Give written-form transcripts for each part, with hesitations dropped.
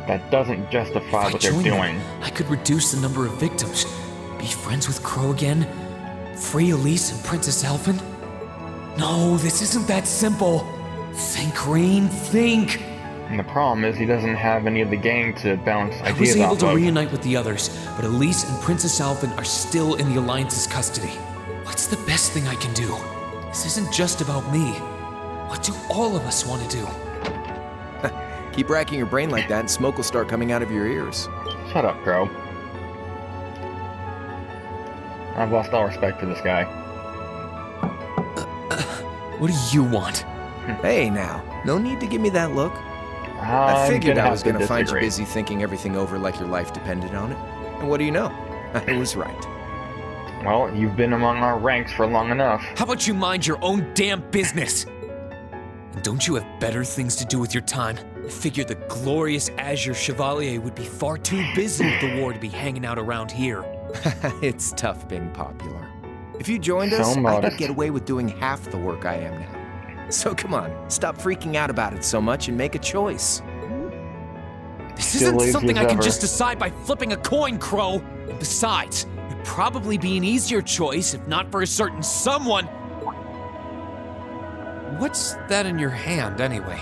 That doesn't justify what they're join doing. them, I could reduce the number of victims, be friends with Crow again, free Elise and Princess Elfin. No, this isn't that simple. Think, Rain, think. And the problem is he doesn't have any of the gang to bounce I ideas was able off to of. reunite with the others, but Elise and Princess Elfin are still in the Alliance's custody. What's the best thing I can do? This isn't just about me. What do all of us want to do? Keep racking your brain like that and smoke will start coming out of your ears. Shut up, Crow. I've lost all respect for this guy. What do you want? Hey now, no need to give me that look. I figured I was going to find you disagree. busy thinking everything over like your life depended on it. And what do you know? I was right. Well, you've been among our ranks for long enough. How about you mind your own damn business? And don't you have better things to do with your time? I figured the glorious Azure Chevalier would be far too busy with the war to be hanging out around here. It's tough being popular. If you joined So us, I modest. could get away with doing half the work I am now. So come on, stop freaking out about it so much and make a choice. This Still isn't lazy something as I can ever. just decide by flipping a coin, Crow. And besides, it'd probably be an easier choice if not for a certain someone. What's that in your hand, anyway?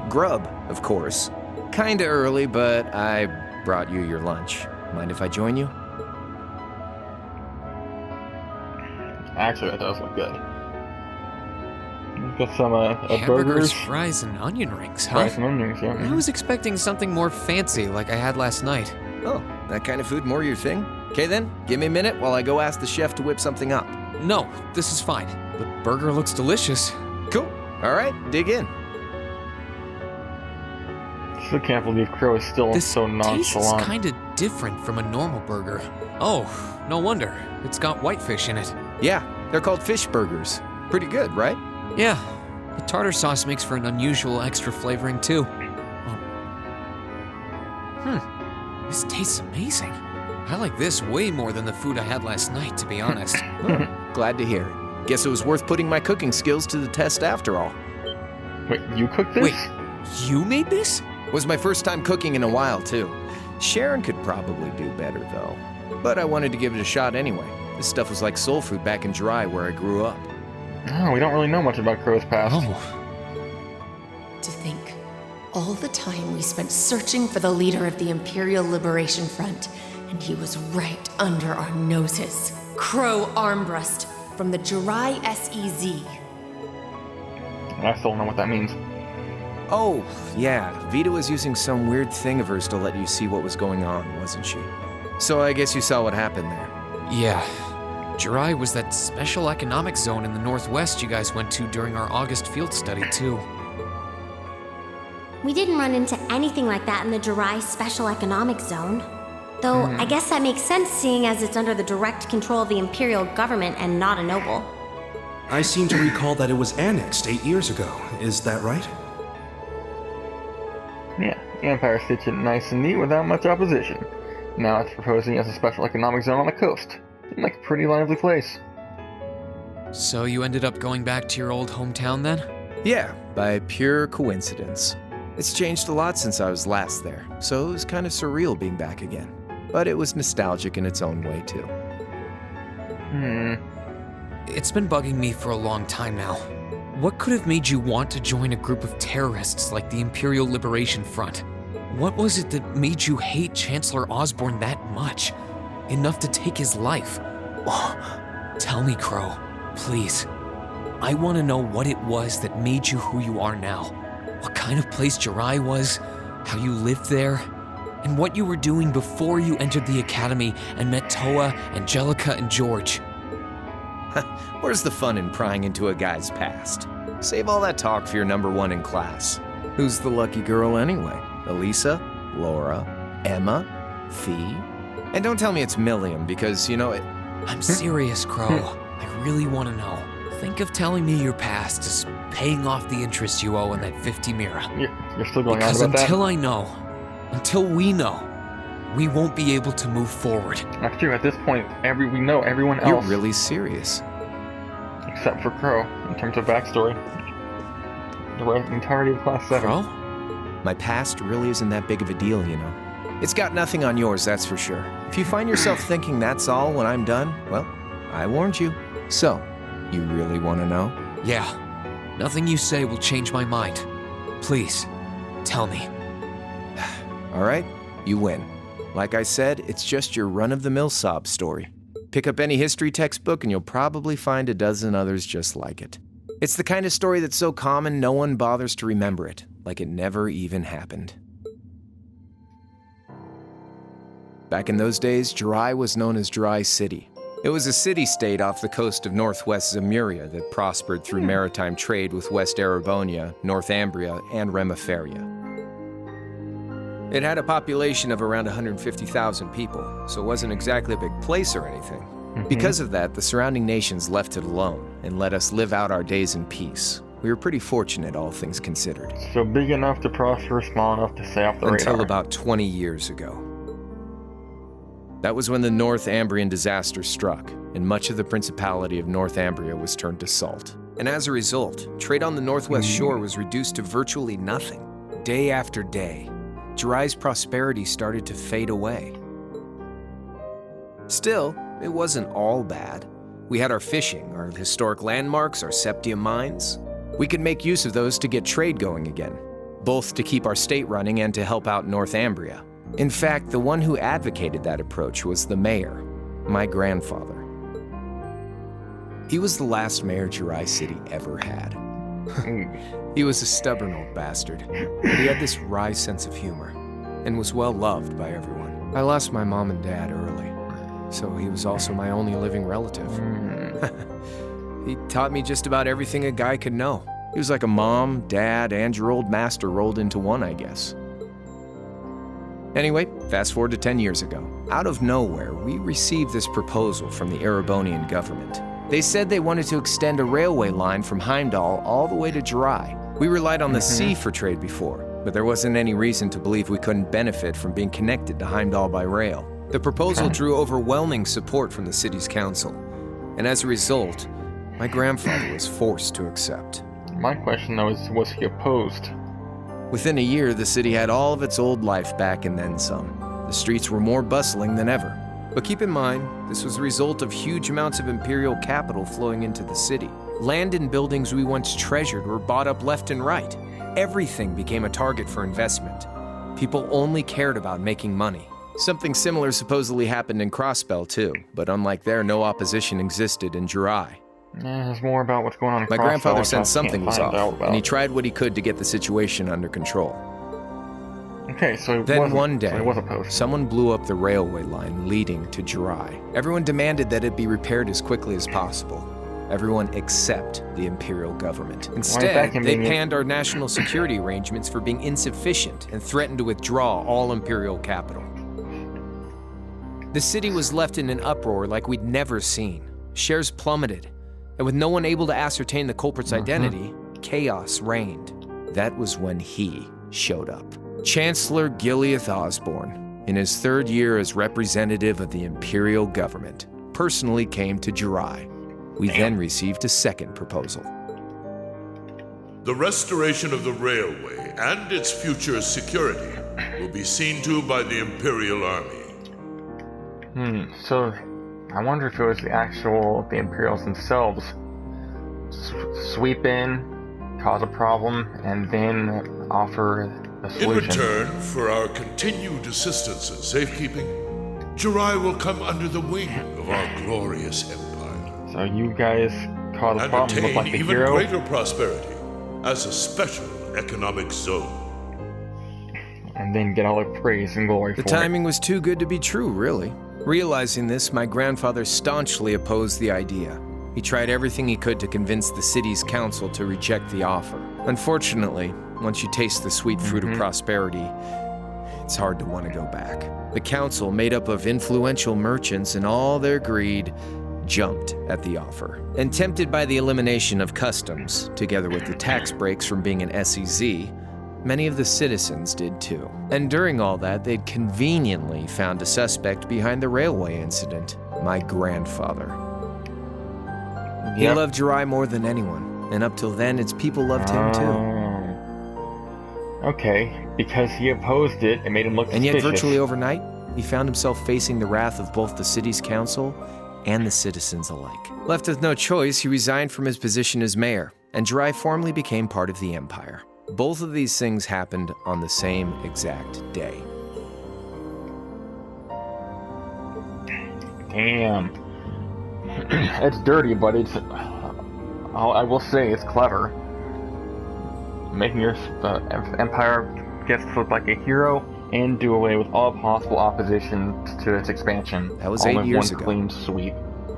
Grub, of course. Kinda early, but I brought you your lunch. Mind if I join you? Actually, that does look good. We've got some Hamburgers, burgers, fries, and onion rings, huh? fries and onions, yeah. I was expecting something more fancy like I had last night. Oh, that kind of food more your thing? Okay then, give me a minute while I go ask the chef to whip something up. No, this is fine. The burger looks delicious. Cool. Alright, dig in. Still can't believe Crow is still This so tastes nonchalant. kind of different from a normal burger. Oh, no wonder. It's got whitefish in it. Yeah, they're called fish burgers. Pretty good, right? Yeah, the tartar sauce makes for an unusual extra flavoring too. This tastes amazing. I like this way more than the food I had last night, to be honest. Glad to hear it. Guess it was worth putting my cooking skills to the test after all. Wait, you cooked this? Wait, you made this? Was my first time cooking in a while, too. Sharon could probably do better, though. But I wanted to give it a shot anyway. This stuff was like soul food back in Jirai, where I grew up. No, we don't really know much about Crow's past. Oh, To think, all the time we spent searching for the leader of the Imperial Liberation Front, and he was right under our noses. Crow Armbrust from the Jirai SEZ. And I still don't know what that means. Oh, yeah. Vita was using some weird thing of hers to let you see what was going on, wasn't she? So I guess you saw what happened there. yeah. Jirai was that special economic zone in the northwest you guys went to during our August field study, too. We didn't run into anything like that in the Jirai Special Economic Zone. Though, I guess that makes sense seeing as it's under the direct control of the Imperial government and not a noble. I seem to recall that it was annexed 8 years ago. Is that right? Yeah, the Empire stitched it nice and neat without much opposition. Now it's proposing as a special economic zone on the coast. Seems like a pretty lively place. So you ended up going back to your old hometown then? Yeah, by pure coincidence. It's changed a lot since I was last there, so it was kind of surreal being back again. But it was nostalgic in its own way, too. It's been bugging me for a long time now. What could have made you want to join a group of terrorists like the Imperial Liberation Front? What was it that made you hate Chancellor Osborne that much? Enough to take his life? Tell me, Crow, please. I want to know what it was that made you who you are now. What kind of place Jirai was, how you lived there, and what you were doing before you entered the academy and met Toa, Angelica, and George. Where's the fun in prying into a guy's past? Save all that talk for your number one in class. Who's the lucky girl anyway? Elisa? Laura? Emma? Fee? And don't tell me it's Milliam, because, you know, it... I'm serious, Crow. I really want to know. Think of telling me your past as paying off the interest you owe in that 50 Mira. You're still going Because on about until I know, until we know, we won't be able to move forward. that? That's true. At this point, we know everyone You're else really serious. except for Crow in terms of backstory. The entirety of Class 7. Crow? My past really isn't that big of a deal, you know. It's got nothing on yours, that's for sure. If you find yourself thinking that's all when I'm done, well, I warned you. So, you really want to know? Yeah. Nothing you say will change my mind. Please, tell me. All right, you win. Like I said, it's just your run-of-the-mill sob story. Pick up any history textbook and you'll probably find a dozen others just like it. It's the kind of story that's so common no one bothers to remember it, like it never even happened. Back in those days, Jirai was known as Jirai City. It was a city-state off the coast of northwest Zemuria that prospered through maritime trade with West Erebonia, Northumbria, and Remiferia. It had a population of around 150,000 people, so it wasn't exactly a big place or anything. Because of that, the surrounding nations left it alone and let us live out our days in peace. We were pretty fortunate, all things considered. So big enough to prosper, small enough to stay off the radar. Until about 20 years ago. That was when the Northumbrian disaster struck, and much of the Principality of Northumbria was turned to salt. And as a result, trade on the northwest shore was reduced to virtually nothing. Day after day, Jirai's prosperity started to fade away. Still, it wasn't all bad. We had our fishing, our historic landmarks, our septium mines. We could make use of those to get trade going again, both to keep our state running and to help out Northumbria. In fact, the one who advocated that approach was the mayor, my grandfather. He was the last mayor Jirai City ever had. He was a stubborn old bastard, but he had this wry sense of humor, and was well loved by everyone. I lost my mom and dad early, so he was also my only living relative. He taught me just about everything a guy could know. He was like a mom, dad, and your old master rolled into one, I guess. Anyway, fast forward to 10 years ago. Out of nowhere, we received this proposal from the Erebonian government. They said they wanted to extend a railway line from Heimdall all the way to Jirai. We relied on the sea for trade before, but there wasn't any reason to believe we couldn't benefit from being connected to Heimdall by rail. The proposal drew overwhelming support from the city's council, and as a result, my grandfather was forced to accept. My question though is, was he opposed? Within a year, the city had all of its old life back and then some. The streets were more bustling than ever. But keep in mind, this was the result of huge amounts of imperial capital flowing into the city. Land and buildings we once treasured were bought up left and right. Everything became a target for investment. People only cared about making money. Something similar supposedly happened in Crossbell too, but unlike there, no opposition existed in Jirai. Yeah, there's more about what's going on in My Crossbell grandfather which I sensed something can't was find out off, about. and he tried what he could to get the situation under control. Okay, so he Then wasn't- one day, so he was opposed. someone blew up the railway line leading to Jirai. Everyone demanded that it be repaired as quickly as possible. Everyone except the imperial government. Instead, they convenient? panned our national security arrangements for being insufficient and threatened to withdraw all imperial capital. The city was left in an uproar like we'd never seen. Shares plummeted, and with no one able to ascertain the culprit's identity, chaos reigned. That was when he showed up. Chancellor Gileath Osborne, in his third year as representative of the imperial government, personally came to Jirai. We then received a second proposal. The restoration of the railway and its future security will be seen to by the Imperial Army. So, I wonder if it was the Imperials themselves sweep in, cause a problem, and then offer a In solution. return for our continued assistance in safekeeping, Jirai will come under the wing of our glorious empire So you guys cause a and problem, look attain like the even hero. greater prosperity as a special economic zone. And then get all the praise and glory The for timing was too good to be true, really. Realizing this, my grandfather staunchly opposed the idea. He tried everything he could to convince the city's council to reject the offer. Unfortunately, once you taste the sweet fruit of prosperity, it's hard to want to go back. The council, made up of influential merchants and all their greed, jumped at the offer. And tempted by the elimination of customs, together with the tax breaks from being an SEZ, many of the citizens did too. And during all that, they'd conveniently found a suspect behind the railway incident, my grandfather. He Yep. loved Jirai more than anyone, and up till then, its people loved him too. Okay, because he opposed it, it made him look And suspicious. yet, virtually overnight, he found himself facing the wrath of both the city's council and the citizens alike. Left with no choice, he resigned from his position as mayor, and Jirai formally became part of the Empire. Both of these things happened on the same exact day. Damn. It's dirty, but it's... I will say it's clever. Making your empire gets to look like a hero and do away with all possible opposition to its expansion. That was all 8 in years one ago. clean sweep.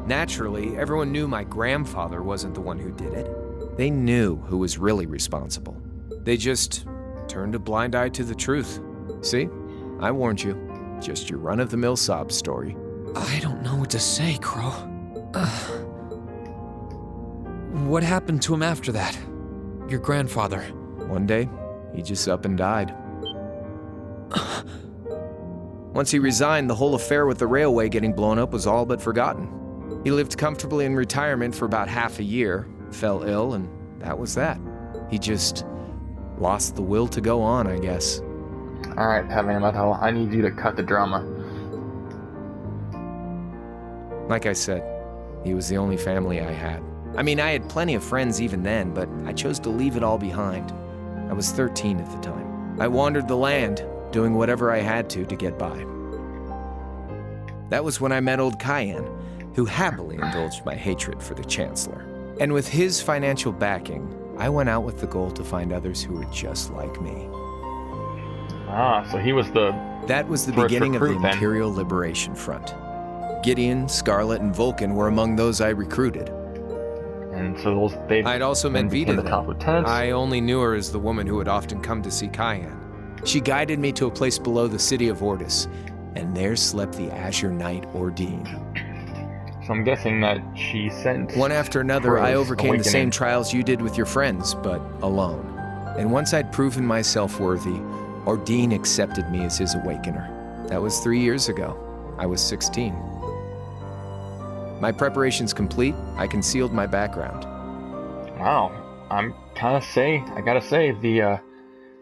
Naturally, everyone knew my grandfather wasn't the one who did it. They knew who was really responsible. They just turned a blind eye to the truth. See? I warned you. Just your run-of-the-mill sob story. I don't know what to say, Crow. What happened to him after that? Your grandfather. One day, he just up and died. Once he resigned, the whole affair with the railway getting blown up was all but forgotten. He lived comfortably in retirement for about half a year, fell ill, and that was that. He just lost the will to go on, I guess. Alright, Padme Amidala, I need you to cut the drama. Like I said, he was the only family I had. I mean, I had plenty of friends even then, but I chose to leave it all behind. I was 13 at the time. I wandered the land, doing whatever I had to get by. That was when I met old Cayenne, who happily indulged my hatred for the Chancellor. And with his financial backing, I went out with the goal to find others who were just like me. Ah, so he was the... That was the First beginning of the recruit, then. Imperial Liberation Front. Gideon, Scarlet, and Vulcan were among those I recruited. And so those... They I'd also met then became Vita the top then. lieutenants. I only knew her as the woman who would often come to see Cayenne. She guided me to a place below the city of Ordis, and there slept the Azure Knight Ordine. So I'm guessing that she sent... One after another, I Crow's overcame the same awakening. trials you did with your friends, but alone. And once I'd proven myself worthy, Ordine accepted me as his awakener. That was 3 years ago. I was 16. My preparations complete, I concealed my background. Wow, I gotta say, the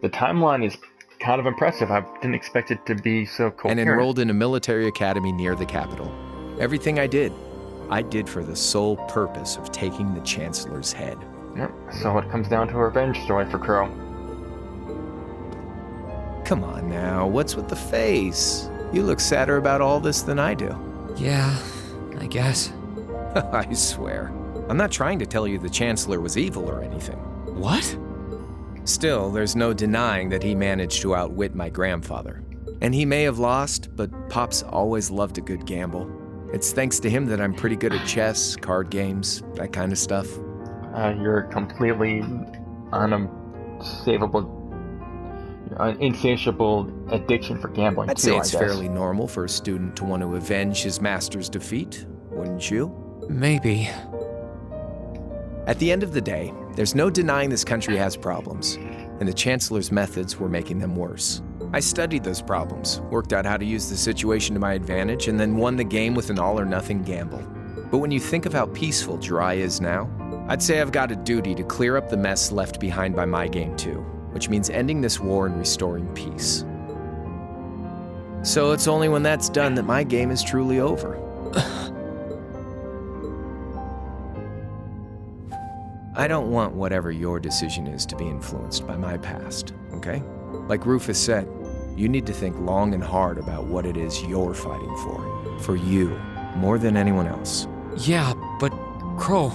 timeline is kind of impressive. I didn't expect it to be so coherent. And enrolled in a military academy near the capital. Everything I did for the sole purpose of taking the Chancellor's head. Yep, so it comes down to a revenge story for Crow. Come on now, what's with the face? You look sadder about all this than I do. Yeah, I guess. I swear. I'm not trying to tell you the Chancellor was evil or anything. What? Still, there's no denying that he managed to outwit my grandfather. And he may have lost, but Pop's always loved a good gamble. It's thanks to him that I'm pretty good at chess, card games, that kind of stuff. You're completely insatiable addiction for gambling, I'd too, say I it's guess. fairly normal for a student to want to avenge his master's defeat, wouldn't you? Maybe. At the end of the day, there's no denying this country has problems, and the Chancellor's methods were making them worse. I studied those problems, worked out how to use the situation to my advantage, and then won the game with an all-or-nothing gamble. But when you think of how peaceful Jirai is now, I'd say I've got a duty to clear up the mess left behind by my game too, which means ending this war and restoring peace. So it's only when that's done that my game is truly over. I don't want whatever your decision is to be influenced by my past, okay? Like Rufus said, you need to think long and hard about what it is you're fighting for you, more than anyone else. Yeah, but Crow.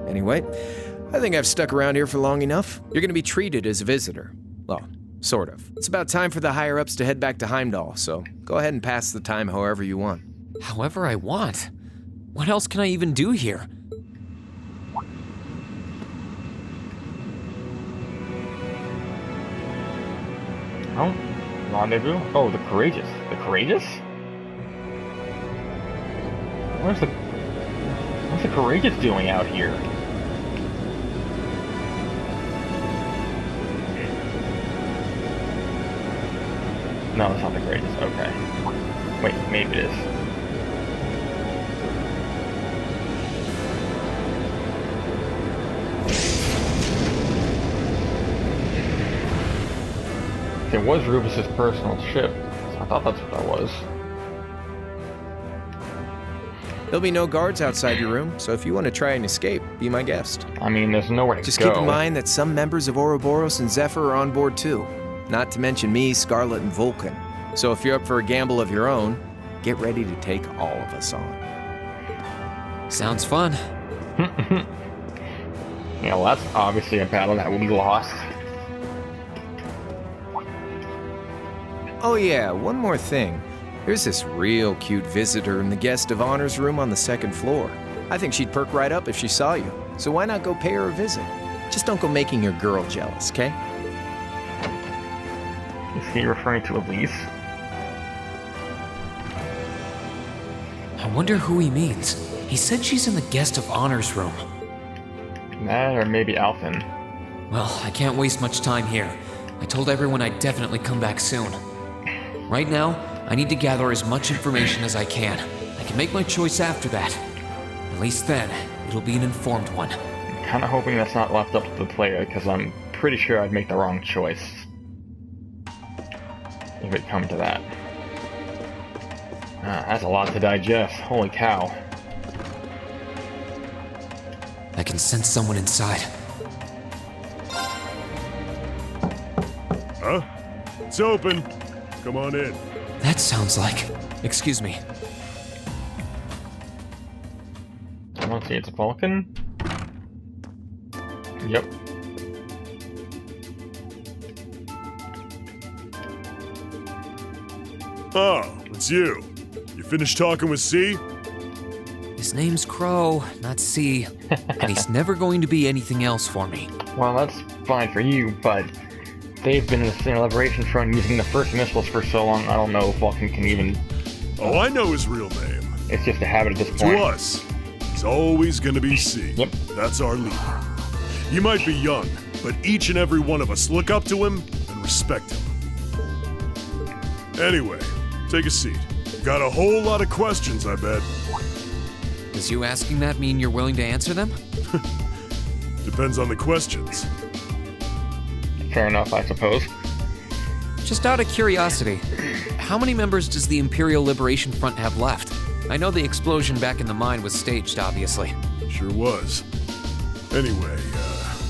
Anyway, I think I've stuck around here for long enough. You're gonna be treated as a visitor. Well, sort of. It's about time for the higher-ups to head back to Heimdall, so go ahead and pass the time however you want. However I want. What else can I even do here? Oh, rendezvous? Oh, the Courageous. The Courageous? What's the Courageous doing out here? No, it's not the Courageous. Okay. Wait, maybe it is. It was Rufus's personal ship. I thought that's what that was. There'll be no guards outside your room, so if you want to try and escape, be my guest. I mean, there's nowhere to Just go. keep in mind that some members of Ouroboros and Zephyr are on board too. Not to mention me, Scarlet, and Vulcan. So if you're up for a gamble of your own, get ready to take all of us on. Sounds fun. Yeah, well, that's obviously a battle that will be lost. Oh yeah, one more thing. There's this real cute visitor in the guest of honors room on the second floor. I think she'd perk right up if she saw you. So why not go pay her a visit? Just don't go making your girl jealous, okay? Is he referring to Elise? I wonder who he means. He said she's in the guest of honors room. That, or maybe Alphen. Well, I can't waste much time here. I told everyone I'd definitely come back soon. Right now, I need to gather as much information as I can. I can make my choice after that. At least then, it'll be an informed one. I'm kinda hoping that's not left up to the player, because I'm pretty sure I'd make the wrong choice. If it come to that. That's a lot to digest. Holy cow. I can sense someone inside. Huh? It's open. Come on in. That sounds like... Excuse me. Let's see, it's a Vulcan? Yep. Oh, it's you. You finished talking with C? His name's Crow, not C. And he's never going to be anything else for me. Well, that's fine for you, but they've been in the Sinner Liberation Front using the first missiles for so long, I don't know if Vulcan can even... Oh, I know his real name. It's just a habit at this point. To us, it's always gonna be C. Yep. That's our leader. You might be young, but each and every one of us look up to him and respect him. Anyway, take a seat. Got a whole lot of questions, I bet. Does you asking that mean you're willing to answer them? Depends on the questions. Fair enough, I suppose. Just out of curiosity, how many members does the Imperial Liberation Front have left? I know the explosion back in the mine was staged, obviously. Sure was. Anyway,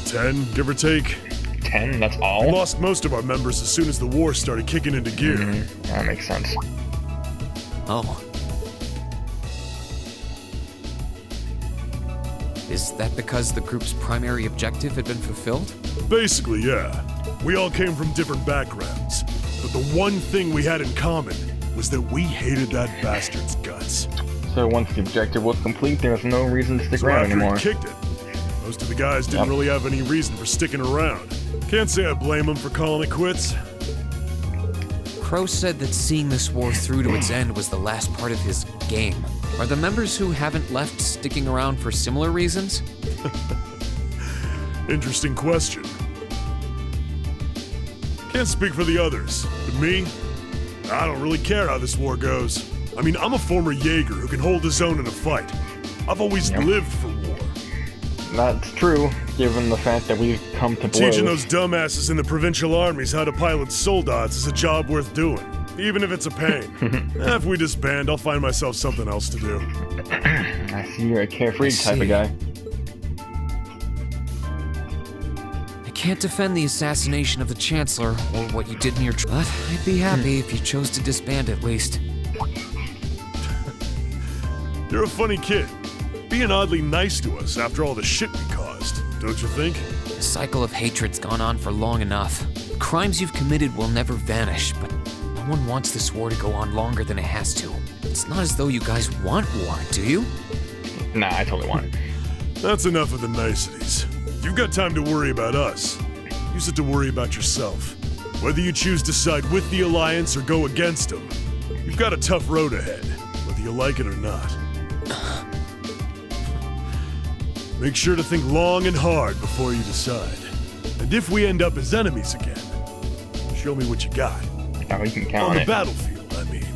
10, give or take. 10? That's We all? lost most of our members as soon as the war started kicking into gear. That makes sense. Oh. Is that because the group's primary objective had been fulfilled? Basically, yeah. We all came from different backgrounds, but the one thing we had in common was that we hated that bastard's guts. So once the objective was complete, there's no reason to stick So around after anymore. he kicked it, most of the guys didn't really have any reason for sticking around. Can't say I blame them for calling it quits. Crow said that seeing this war through to its end was the last part of his game. Are the members who haven't left sticking around for similar reasons? Interesting question. Can't speak for the others, but me, I don't really care how this war goes. I mean, I'm a former Jaeger who can hold his own in a fight. I've always lived for war. That's true, given the fact that we've come to blows. Teaching those dumbasses in the provincial armies how to pilot soldats is a job worth doing, even if it's a pain. If we disband, I'll find myself something else to do. I see you're a carefree I type see. of guy. I can't defend the assassination of the Chancellor or what you did in your but I'd be happy if you chose to disband at least. You're a funny kid, being oddly nice to us after all the shit we caused, don't you think? The cycle of hatred's gone on for long enough. Crimes you've committed will never vanish, but no one wants this war to go on longer than it has to. It's not as though you guys want war, do you? Nah, I totally want it. That's enough of the niceties. You've got time to worry about us. Use it to worry about yourself. Whether you choose to side with the Alliance or go against them, you've got a tough road ahead, whether you like it or not. Make sure to think long and hard before you decide. And if we end up as enemies again, show me what you got. Oh, you can count On on the it. battlefield, I mean.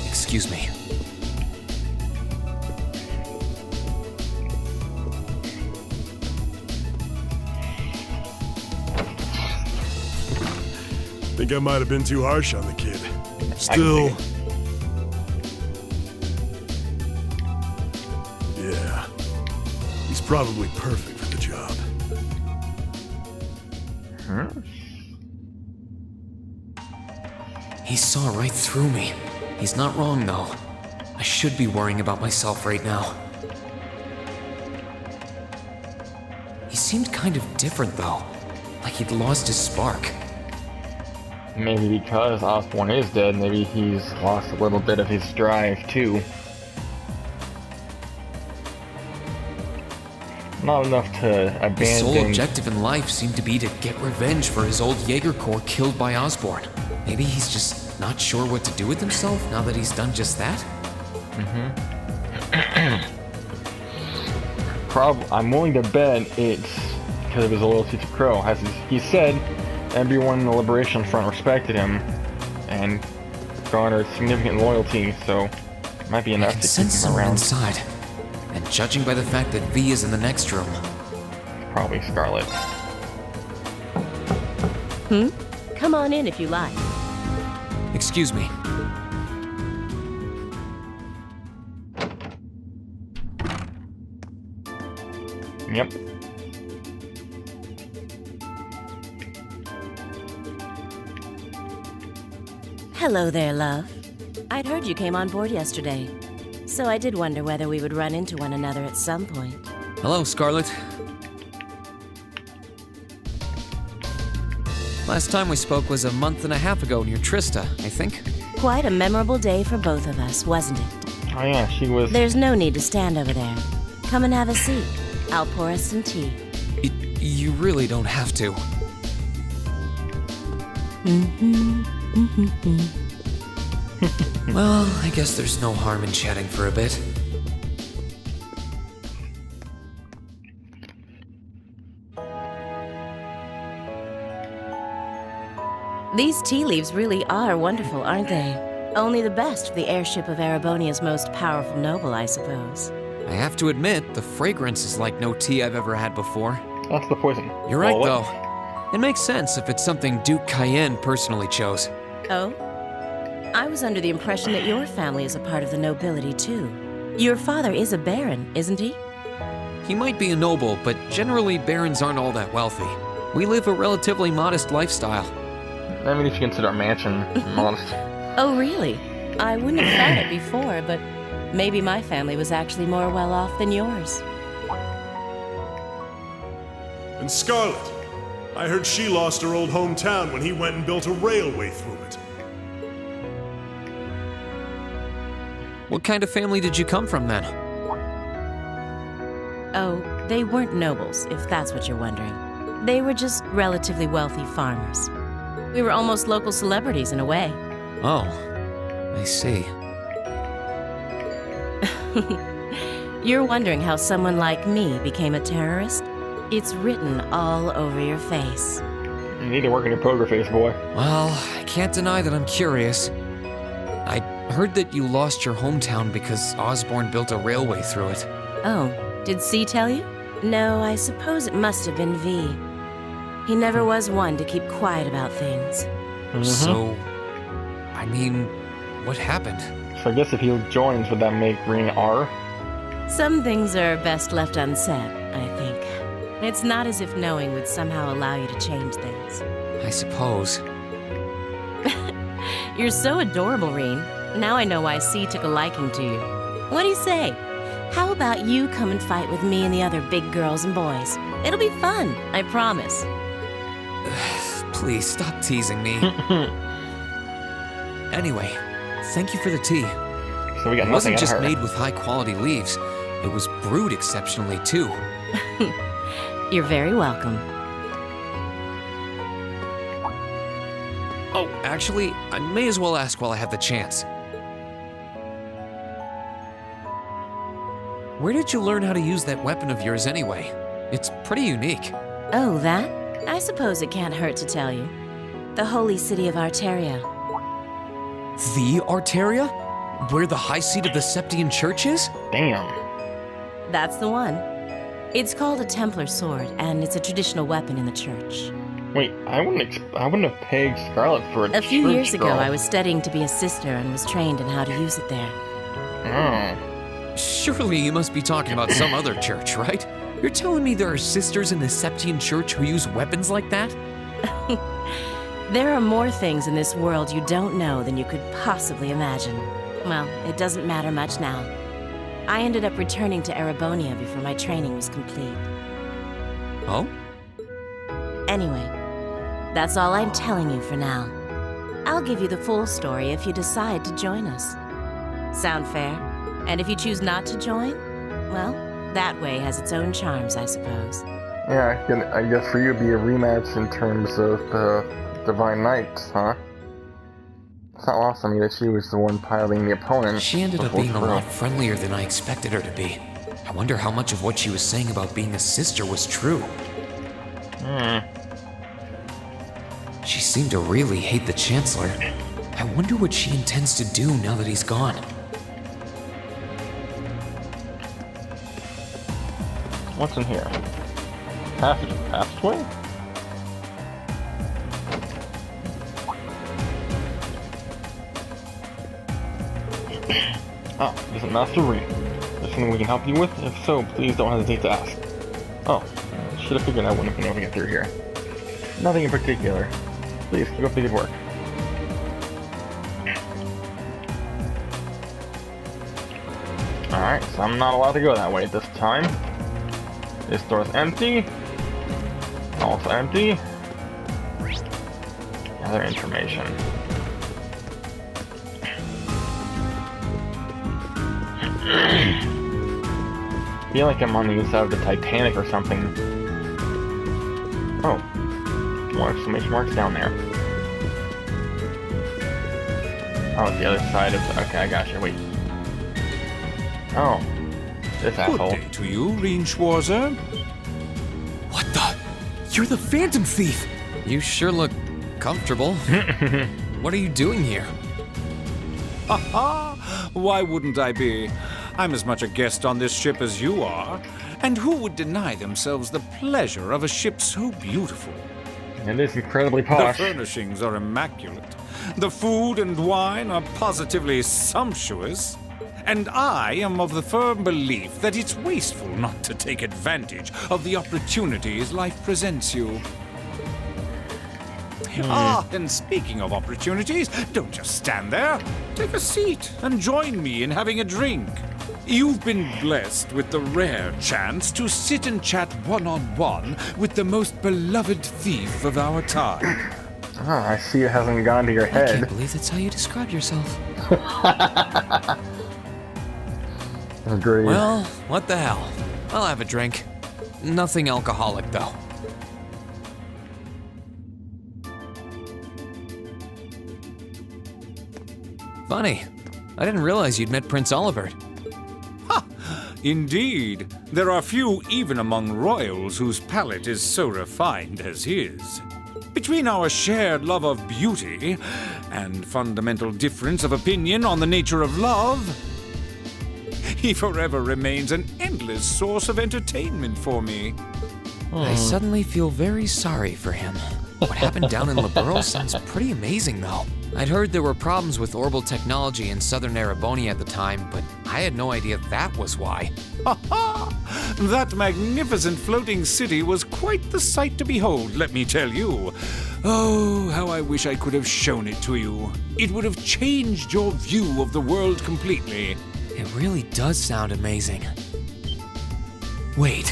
Excuse me. Think I might have been too harsh on the kid. Still... Yeah. He's probably perfect for the job. He saw right through me. He's not wrong, though. I should be worrying about myself right now. He seemed kind of different, though. Like he'd lost his spark. Maybe because Osborn is dead, maybe he's lost a little bit of his drive, too. Not enough to abandon... His sole objective in life seemed to be to get revenge for his old Jaeger Corps killed by Osborn. Maybe he's just not sure what to do with himself now that he's done just that? I'm willing to bet it's because of his loyalty to Crow. As he said, everyone in the Liberation Front respected him and garnered significant loyalty, so it might be enough to keep sense him someone around. inside. And judging by the fact that V is in the next room, Probably Scarlet. Come on in if you like. excuse me. Yep. Hello there, love. I'd heard you came on board yesterday, so I did wonder whether we would run into one another at some point. Hello, Scarlet. Last time we spoke was a month and a half ago near Trista, I think. Quite a memorable day for both of us, wasn't it? Oh yeah, she was... There's no need to stand over there. Come and have a seat. I'll pour us some tea. You really don't have to. Well, I guess there's no harm in chatting for a bit. These tea leaves really are wonderful, aren't they? Only the best for the airship of Erebonia's most powerful noble, I suppose. I have to admit, the fragrance is like no tea I've ever had before. That's the poison. You're right, Well, though. It makes sense if it's something Duke Cayenne personally chose. Oh? I was under the impression that your family is a part of the nobility, too. Your father is a baron, isn't he? He might be a noble, but generally barons aren't all that wealthy. We live a relatively modest lifestyle. I mean, if you consider our mansion modest. Oh, really? I wouldn't have thought it before, but maybe my family was actually more well off than yours. And Scarlet, I heard she lost her old hometown when he went and built a railway through it. What kind of family did you come from, then? Oh, they weren't nobles, if that's what you're wondering. They were just relatively wealthy farmers. We were almost local celebrities in a way. Oh, I see. You're wondering how someone like me became a terrorist? It's written all over your face. You need to work on your poker face, boy. Well, I can't deny that I'm curious. I heard that you lost your hometown because Osborn built a railway through it. Oh, did C tell you? No, I suppose it must have been V. He never was one to keep quiet about things. So, I mean, what happened? So I guess if he joins, would that make Ring R? Some things are best left unsaid, I think. It's not as if knowing would somehow allow you to change things. I suppose. You're so adorable, Reen. Now I know why C took a liking to you. What do you say? How about you come and fight with me and the other big girls and boys? It'll be fun, I promise. Please stop teasing me. Anyway, thank you for the tea. So we got It nothing wasn't on just her. made with high quality leaves, it was brewed exceptionally too. You're very welcome. Oh, actually, I may as well ask while I have the chance. Where did you learn how to use that weapon of yours anyway? It's pretty unique. Oh, that? I suppose it can't hurt to tell you. The holy city of Arteria. The Arteria? Where the high seat of the Septian Church is? Damn. That's the one. It's called a Templar sword, and it's a traditional weapon in the church. Wait, I wouldn't have pegged Scarlet for a A few church years ago, girl. I was studying to be a sister and was trained in how to use it there. Oh. Surely you must be talking about some other church, right? You're telling me there are sisters in the Septian Church who use weapons like that? There are more things in this world you don't know than you could possibly imagine. Well, it doesn't matter much now. I ended up returning to Erebonia before my training was complete. Oh? Anyway, that's all I'm telling you for now. I'll give you the full story if you decide to join us. Sound fair? And if you choose not to join, well, that way has its own charms, I suppose. Yeah, I guess for you it'd be a rematch in terms of the Divine Knights, huh? It's not lost on me that she was the one piloting the opponent. She ended up before being a Crow. lot friendlier than I expected her to be. I wonder how much of what she was saying about being a sister was true. She seemed to really hate the Chancellor. I wonder what she intends to do now that he's gone. What's in here? Passageway? Ah, isn't Master Reed? Is there something we can help you with? If so, please don't hesitate to ask. Oh, should have figured I wouldn't have been able to get through here. Nothing in particular. Please, keep up the good work. Alright, so I'm not allowed to go that way this time. This door's empty. Also empty. Other information. I feel like I'm on the inside of the Titanic or something. Oh. More exclamation marks down there. Oh, the other side of... Okay, I gotcha. Wait. Oh. This asshole. Good day to you, Reen Schwarzer. What the? You're the Phantom Thief! You sure look comfortable. What are you doing here? Ha ha! Why wouldn't I be? I'm as much a guest on this ship as you are. And who would deny themselves the pleasure of a ship so beautiful? It is incredibly The posh. furnishings are immaculate. The food and wine are positively sumptuous. And I am of the firm belief that it's wasteful not to take advantage of the opportunities life presents you. Ah, and speaking of opportunities, don't just stand there. Take a seat and join me in having a drink. You've been blessed with the rare chance to sit and chat one-on-one with the most beloved thief of our time. Ah, I see it hasn't gone to your I can't head. believe that's how you describe yourself. Agreed. Well, what the hell? I'll have a drink. Nothing alcoholic, though. Funny. I didn't realize you'd met Prince Olivert. Indeed, there are few even among royals whose palate is so refined as his. Between our shared love of beauty and fundamental difference of opinion on the nature of love, he forever remains an endless source of entertainment for me. I suddenly feel very sorry for him. What happened down in Liberl sounds pretty amazing, though. I'd heard there were problems with orbital technology in southern Erebonia at the time, but I had no idea that was why. Ha ha! That magnificent floating city was quite the sight to behold, let me tell you. Oh, how I wish I could have shown it to you. It would have changed your view of the world completely. It really does sound amazing. Wait,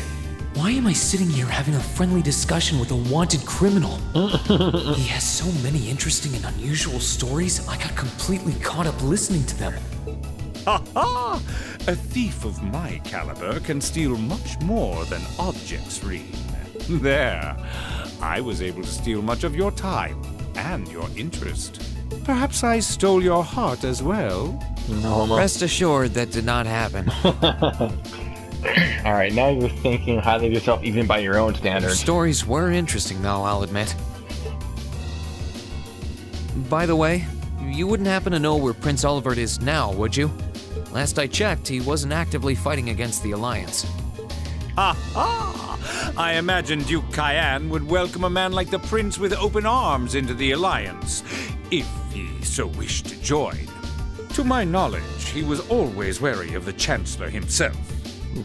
why am I sitting here having a friendly discussion with a wanted criminal? He has so many interesting and unusual stories, I got completely caught up listening to them. Ha ha! A thief of my caliber can steal much more than objects, Reen. There. I was able to steal much of your time and your interest. Perhaps I stole your heart as well. No, Rest assured that did not happen. Alright, now you're thinking highly of yourself even by your own Your standards. stories were interesting, though, I'll admit. By the way, you wouldn't happen to know where Prince Olivert is now, would you? Last I checked, he wasn't actively fighting against the Alliance. Ha ha! I imagine Duke Cayenne would welcome a man like the Prince with open arms into the Alliance, if he so wished to join. To my knowledge, he was always wary of the Chancellor himself.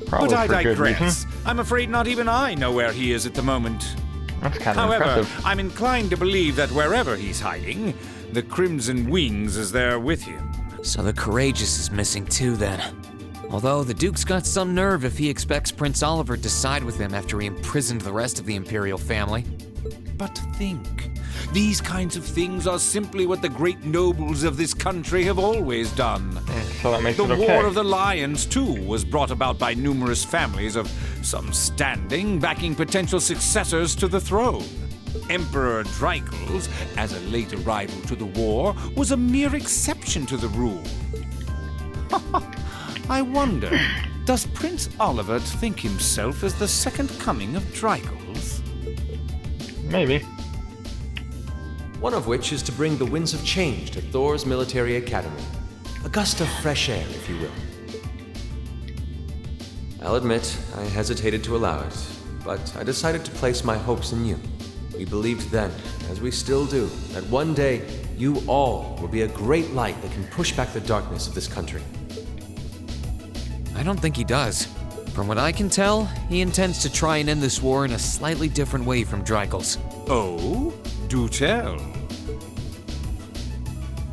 Probably But I for good digress. reason. I'm afraid not even I know where he is at the moment. That's kind of However, impressive. I'm inclined to believe that wherever he's hiding, the Crimson Wings is there with him. So the Courageous is missing too, then. Although the Duke's got some nerve if he expects Prince Oliver to side with him after he imprisoned the rest of the Imperial family. But think, these kinds of things are simply what the great nobles of this country have always done. So that makes The it okay. War of the Lions, too, was brought about by numerous families of some standing backing potential successors to the throne. Emperor Drycles, as a late arrival to the war, was a mere exception to the rule. I wonder, does Prince Oliver think himself as the second coming of Drycles? Maybe. One of which is to bring the winds of change to Thor's military academy. A gust of fresh air, if you will. I'll admit, I hesitated to allow it, but I decided to place my hopes in you. We believed then, as we still do, that one day you all will be a great light that can push back the darkness of this country. I don't think he does. From what I can tell, he intends to try and end this war in a slightly different way from Drycles. Oh? Do tell.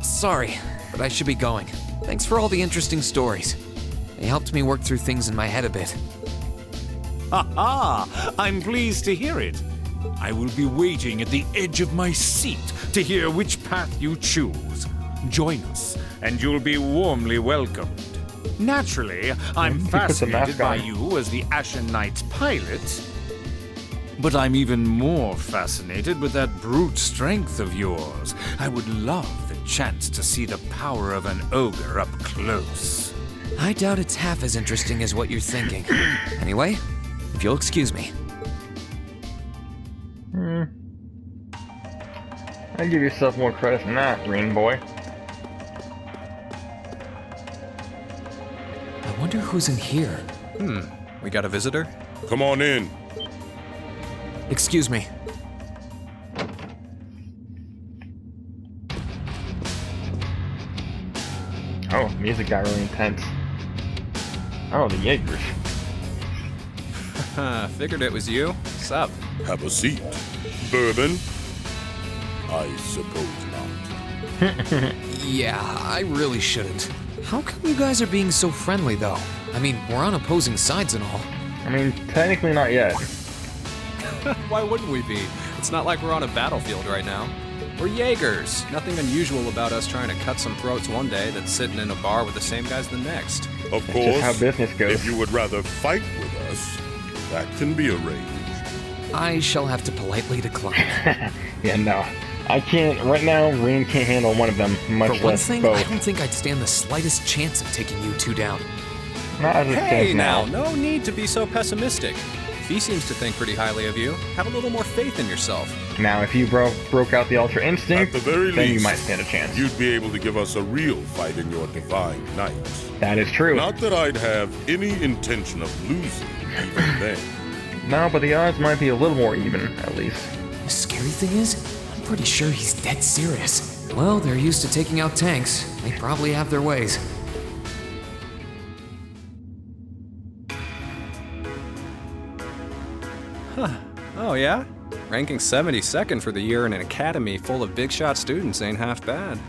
Sorry, but I should be going. Thanks for all the interesting stories. They helped me work through things in my head a bit. Ha ha! I'm pleased to hear it. I will be waiting at the edge of my seat to hear which path you choose. Join us, and you'll be warmly welcomed. Naturally, I'm He put the fascinated mask by on. you as the Ashen Knight's pilot, but I'm even more fascinated with that brute strength of yours. I would love the chance to see the power of an ogre up close. I doubt it's half as interesting as what you're thinking. Anyway, if you'll excuse me. I give yourself more credit than that, Green Boy. I wonder who's in here. We got a visitor? Come on in. Excuse me. Oh, music got really intense. Oh, the Jaegers. Figured it was you. Sup? Have a seat. Bourbon? I suppose not. Yeah, I really shouldn't. How come you guys are being so friendly, though? I mean, we're on opposing sides and all. I mean, technically not yet. Why wouldn't we be? It's not like we're on a battlefield right now. We're Jaegers. Nothing unusual about us trying to cut some throats one day that's sitting in a bar with the same guys the next. Of That's course, just how business goes. if you would rather fight with us, that can be arranged. I shall have to politely decline. Yeah, no. I can't, right now, Rain can't handle one of them, much For one less thing, both. I don't think I'd stand the slightest chance of taking you two down. Not as it Hey stands now, no need to be so pessimistic. He seems to think pretty highly of you. Have a little more faith in yourself. Now, if you broke out the Ultra Instinct, At the very then least, you might stand a chance. You'd be able to give us a real fight in your divine night. That is true. Not that I'd have any intention of losing, even then. No, but the odds might be a little more even, at least. The scary thing is, I'm pretty sure he's dead serious. Well, they're used to taking out tanks. They probably have their ways. Oh yeah? Ranking 72nd for the year in an academy full of big shot students ain't half bad.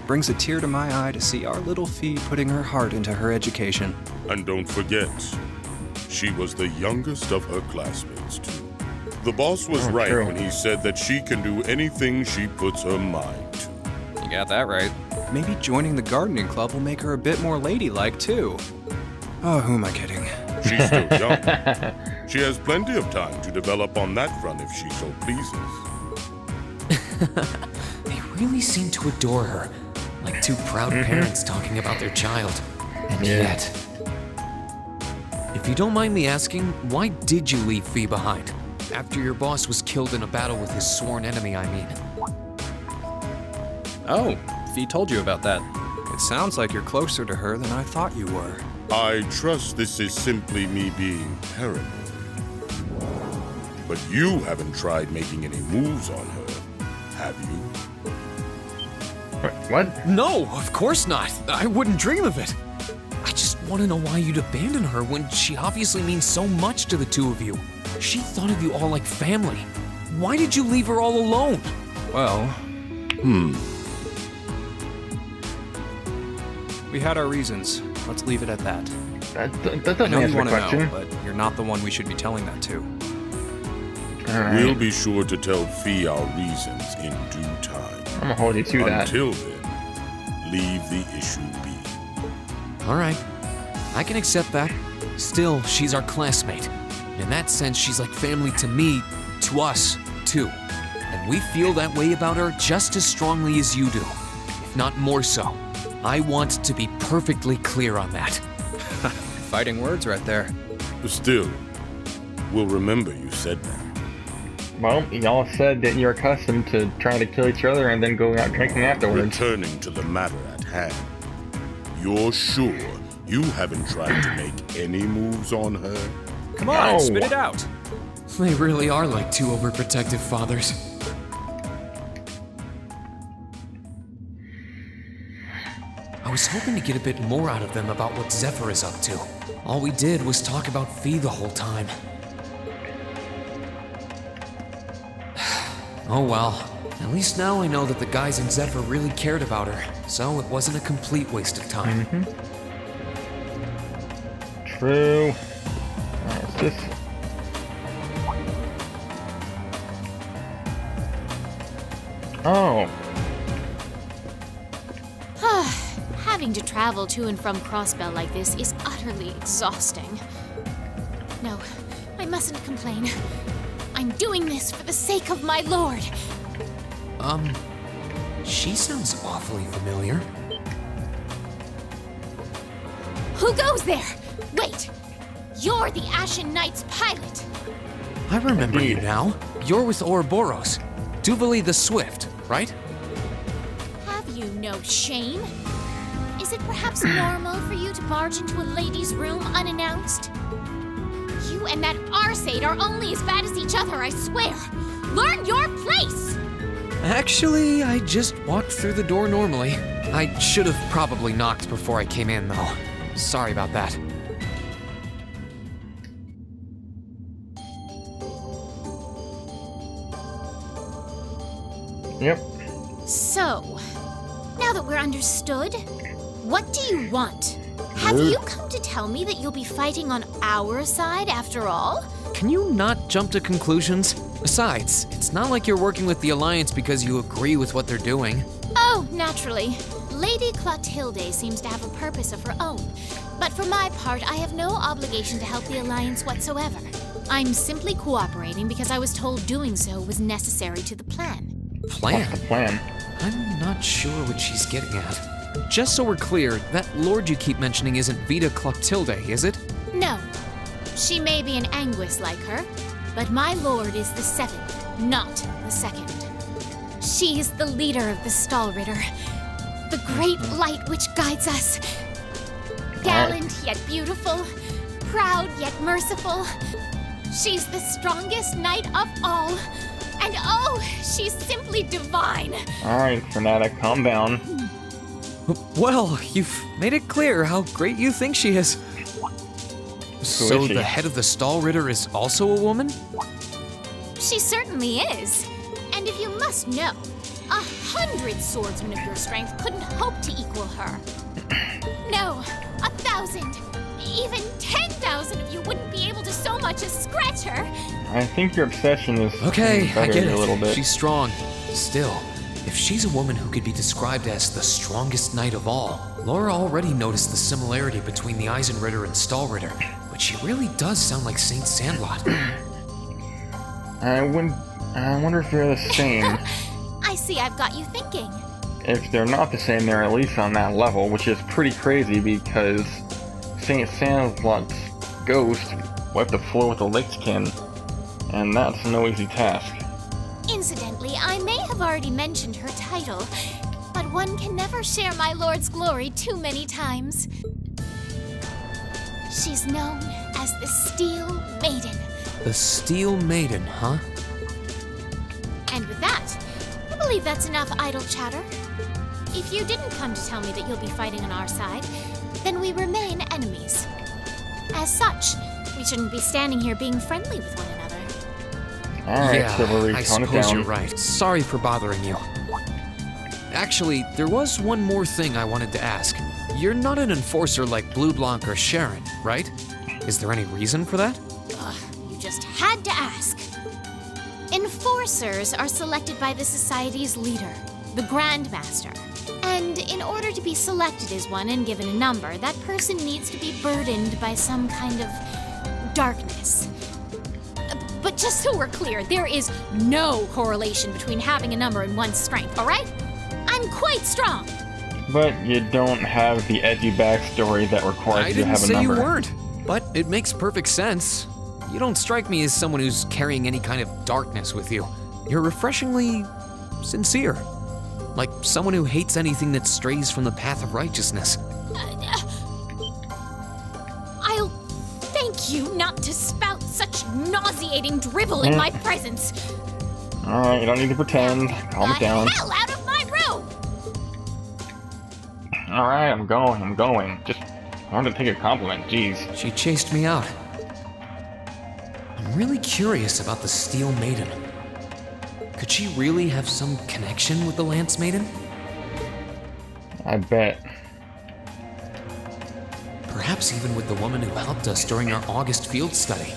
Brings a tear to my eye to see our little Fee putting her heart into her education. And don't forget, she was the youngest of her classmates, too. The boss was right true. when he said that she can do anything she puts her mind to. You got that right. Maybe joining the gardening club will make her a bit more ladylike, too. Oh, who am I kidding? She's still young. She has plenty of time to develop on that front if she so pleases. They really seem to adore her, like two proud parents talking about their child. And yet... If you don't mind me asking, why did you leave Fee behind? After your boss was killed in a battle with his sworn enemy, I mean. Oh, Fee told you about that. It sounds like you're closer to her than I thought you were. I trust this is simply me being paranoid. But you haven't tried making any moves on her, have you? What? No, of course not. I wouldn't dream of it. I just want to know why you'd abandon her when she obviously means so much to the two of you. She thought of you all like family. Why did you leave her all alone? Well, we had our reasons. Let's leave it at that. That I doesn't know you answer want the to question. know, but you're not the one we should be telling that to. We'll be sure to tell Fee our reasons in due time. I'm gonna hold you to that. Until then, leave the issue be. All right, I can accept that. Still, she's our classmate. In that sense, she's like family to me, to us, too. And we feel that way about her just as strongly as you do, if not more so. I want to be perfectly clear on that. Fighting words right there. Still, we'll remember you said that. Well, y'all said that you're accustomed to trying to kill each other and then going out drinking afterwards. Returning to the matter at hand, you're sure you haven't tried to make any moves on her? Come on, spit it out. They really are like two overprotective fathers. I was hoping to get a bit more out of them about what Zephyr is up to. All we did was talk about Fee the whole time. Oh well. At least now I know that the guys in Zephyr really cared about her, so it wasn't a complete waste of time. True. It's this. Oh. Having to travel to and from Crossbell like this is utterly exhausting. No, I mustn't complain. I'm doing this for the sake of my lord. She sounds awfully familiar. Who goes there? Wait! You're the Ashen Knight's pilot! I remember you now. You're with Ouroboros. Duvali the Swift, right? Have you no shame? Is it perhaps normal for you to barge into a lady's room unannounced? You and that Arseid are only as bad as each other, I swear! Learn your place! Actually, I just walked through the door normally. I should have probably knocked before I came in, though. Sorry about that. Yep. So, now that we're understood, what do you want? Have you come to tell me that you'll be fighting on our side after all? Can you not jump to conclusions? Besides, it's not like you're working with the Alliance because you agree with what they're doing. Oh, naturally. Lady Clotilde seems to have a purpose of her own. But for my part, I have no obligation to help the Alliance whatsoever. I'm simply cooperating because I was told doing so was necessary to the plan. Plan? What's the plan? I'm not sure what she's getting at. Just so we're clear, that lord you keep mentioning isn't Vita Clotilde, is it? No. She may be an Anguis like her, but my lord is the seventh, not the second. She is the leader of the Stahlritter, the great light which guides us. Gallant yet beautiful, proud yet merciful. She's the strongest knight of all. And oh, she's simply divine. Alright, Fanatic, calm down. Well, you've made it clear how great you think she is. So is she? the head of the Stahlritter is also a woman? She certainly is. And if you must know, 100 swordsmen of your strength couldn't hope to equal her. No, 1,000, even 10,000 of you wouldn't be able to so much as scratch her. I think your obsession is Okay, I get a it. little bit. She's strong. Still, if she's a woman who could be described as the strongest knight of all, Laura already noticed the similarity between the Eisenritter and Stahlritter, but she really does sound like Saint Sandlot. I wonder if they're the same. I see I've got you thinking. If they're not the same, they're at least on that level, which is pretty crazy because Saint Sandlot's ghost wiped the floor with a Lich-Kin, and that's no easy task. Incidentally, I may have already mentioned her title, but one can never share my lord's glory too many times. She's known as the Steel Maiden, The Steel Maiden, huh? And with that, I believe that's enough idle chatter. If you didn't come to tell me that you'll be fighting on our side, then we remain enemies. As such, we shouldn't be standing here being friendly with one another. Alright, Yeah, Chivalry, I tone it suppose down. you're right. Sorry for bothering you. Actually, there was one more thing I wanted to ask. You're not an enforcer like Blue Blanc or Sharon, right? Is there any reason for that? You just had to ask. Enforcers are selected by the Society's leader, the Grandmaster. And in order to be selected as one and given a number, that person needs to be burdened by some kind of darkness. But just so we're clear, there is no correlation between having a number and one's strength, alright? I'm quite strong. But you don't have the edgy backstory that requires I you to didn't have a say number. you weren't, but it makes perfect sense. You don't strike me as someone who's carrying any kind of darkness with you. You're refreshingly sincere. Like someone who hates anything that strays from the path of righteousness. I'll thank you not to spout such nauseating drivel in my presence. Alright, you don't need to pretend. Calm it down. Hell out of my room! Alright, I'm going. Just, I wanted to take a compliment, jeez. She chased me out. I'm really curious about the Steel Maiden. Could she really have some connection with the Lance Maiden? I bet. Perhaps even with the woman who helped us during our August field study.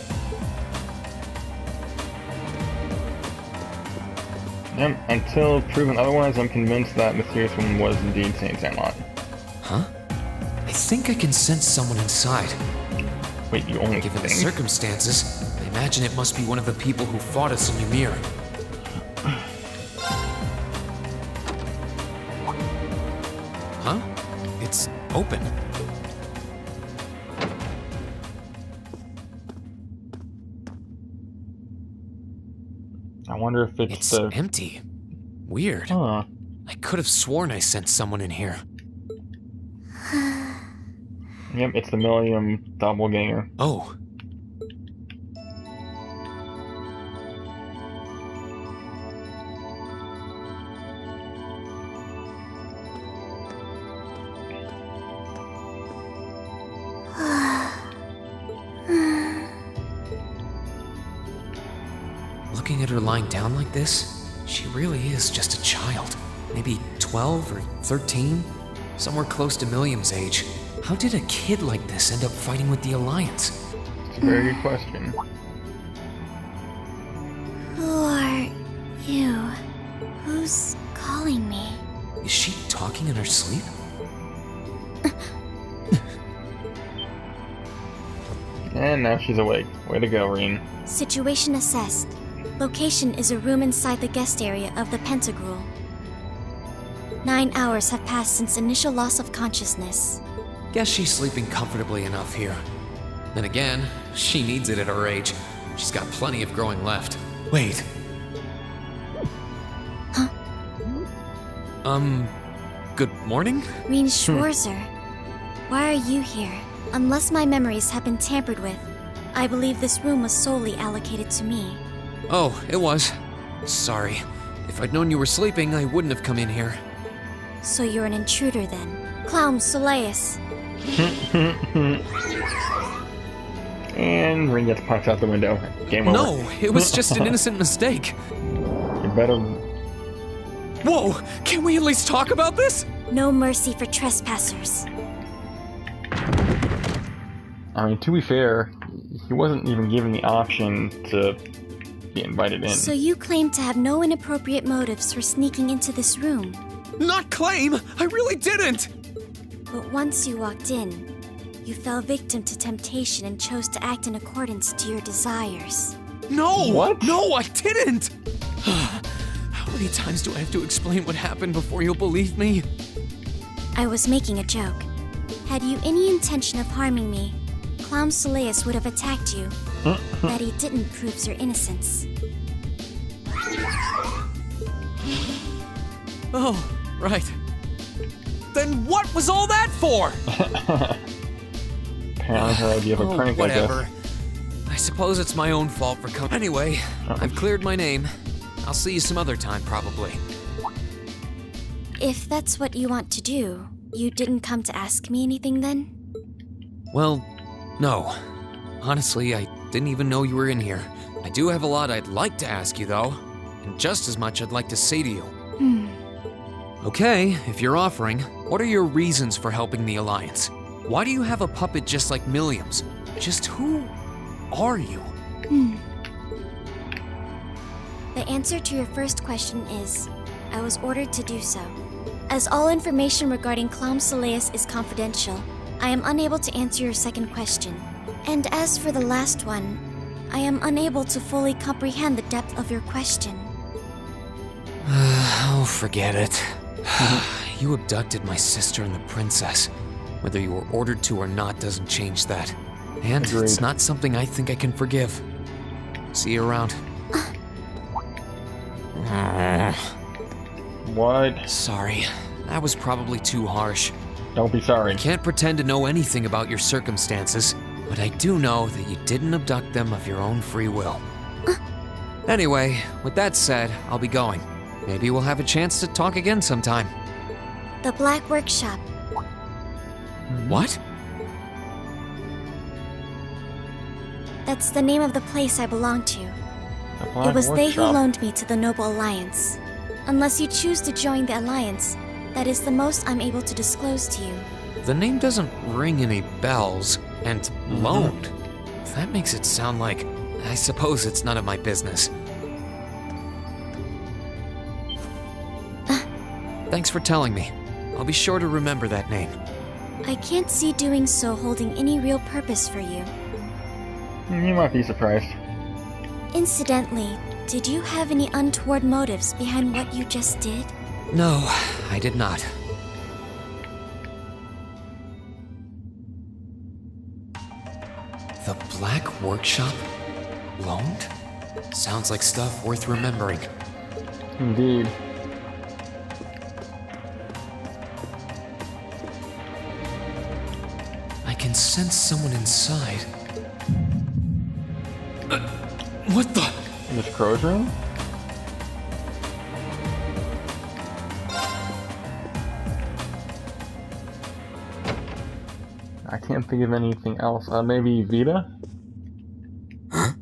Yep, until proven otherwise, I'm convinced that mysterious woman was indeed Saint Sandlot. Huh? I think I can sense someone inside. Wait, you only Given the think? circumstances, I imagine it must be one of the people who fought us in Ymir. Huh? It's open. I wonder if it's the... empty. Weird. Huh. I could have sworn I sent someone in here. Yep, it's the Millennium Doppelganger. Oh. Looking at her lying down like this, she really is just a child. Maybe 12 or 13? Somewhere close to Milliam's age. How did a kid like this end up fighting with the Alliance? It's a very good question. Who are you? Who's calling me? Is she talking in her sleep? And now she's awake. Way to go, Reen. Situation assessed. Location is a room inside the guest area of the Pentagrul. 9 hours have passed since initial loss of consciousness. Guess she's sleeping comfortably enough here. Then again, she needs it at her age. She's got plenty of growing left. Wait. Huh? Good morning? Reen Schwarzer, why are you here? Unless my memories have been tampered with, I believe this room was solely allocated to me. Oh, it was. Sorry. If I'd known you were sleeping, I wouldn't have come in here. So you're an intruder then? Clown Soleus. And Reen gets punched out the window. Game over. No, it was just an innocent mistake. You better... Whoa! Can we at least talk about this? No mercy for trespassers. I mean, to be fair, he wasn't even given the option to be invited in. So you claim to have no inappropriate motives for sneaking into this room. Not claim! I really didn't! But once you walked in, you fell victim to temptation and chose to act in accordance to your desires. No! What? No, I didn't! How many times do I have to explain what happened before you'll believe me? I was making a joke. Had you any intention of harming me, Clown Soleus would have attacked you. That he didn't proves your innocence. Oh, right. Then what was all that for? Apparently her idea of a prank, whatever. I guess. I suppose it's my own fault for coming. Anyway, I've cleared my name. I'll see you some other time, probably. If that's what you want to do, you didn't come to ask me anything then? Well, no. Honestly, I didn't even know you were in here. I do have a lot I'd like to ask you, though. And just as much I'd like to say to you. Okay, if you're offering, what are your reasons for helping the Alliance? Why do you have a puppet just like Milliam's? Just who are you? The answer to your first question is, I was ordered to do so. As all information regarding Clom Soleus is confidential, I am unable to answer your second question. And as for the last one, I am unable to fully comprehend the depth of your question. Oh, forget it. You abducted my sister and the princess. Whether you were ordered to or not doesn't change that. And Agreed. It's not something I think I can forgive. See you around. What? Sorry, that was probably too harsh. Don't be sorry. I can't pretend to know anything about your circumstances, but I do know that you didn't abduct them of your own free will. Anyway, with that said, I'll be going. Maybe we'll have a chance to talk again sometime. The Black Workshop. What? That's the name of the place I belong to. It was they who loaned me to the Noble Alliance. Unless you choose to join the Alliance, that is the most I'm able to disclose to you. The name doesn't ring any bells, and loaned. That makes it sound like, I suppose it's none of my business. Thanks for telling me. I'll be sure to remember that name. I can't see doing so holding any real purpose for you. You might be surprised. Incidentally, did you have any untoward motives behind what you just did? No, I did not. The Black Workshop? Loaned? Sounds like stuff worth remembering. Indeed. I can sense someone inside. What the? In this crow's room? I can't think of anything else. Maybe Vita? Huh?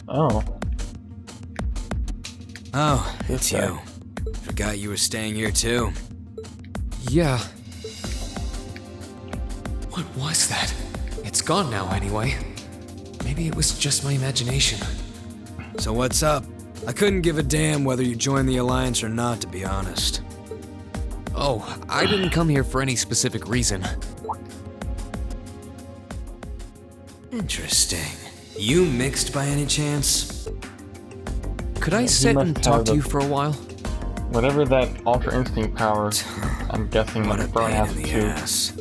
Oh. Oh, it's you. Forgot you were staying here too. Yeah. What was that? It's gone now anyway. Maybe it was just my imagination. So what's up? I couldn't give a damn whether you joined the Alliance or not, to be honest. Oh, I didn't come here for any specific reason. Interesting. You mixed by any chance? Could I sit and talk to you for a while? Whatever that Ultra Instinct power, I'm guessing What a Bron pain has in the to. ass.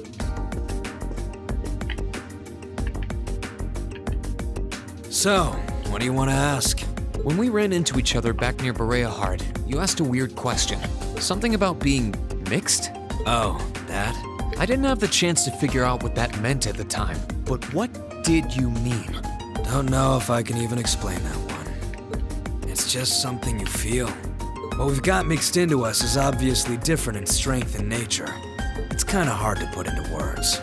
So, what do you want to ask? When we ran into each other back near Bereahard, you asked a weird question. Something about being mixed? Oh, that? I didn't have the chance to figure out what that meant at the time, but what did you mean? Don't know if I can even explain that one. It's just something you feel. What we've got mixed into us is obviously different in strength and nature. It's kind of hard to put into words.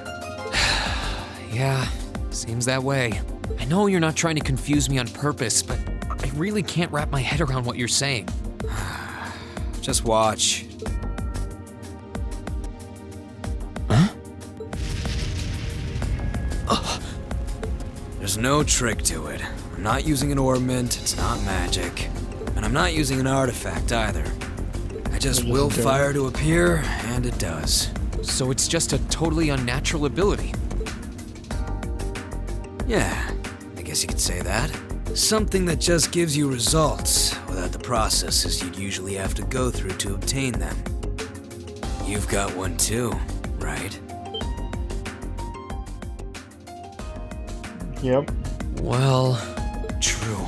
Yeah, seems that way. I know you're not trying to confuse me on purpose, but I really can't wrap my head around what you're saying. Just watch. Huh? There's no trick to it. I'm not using an ornament, it's not magic. And I'm not using an artifact either. I just will fire to appear, and it does. So it's just a totally unnatural ability? Yeah, I guess you could say that. Something that just gives you results, without the processes you'd usually have to go through to obtain them. You've got one too, right? Yep. Well, true.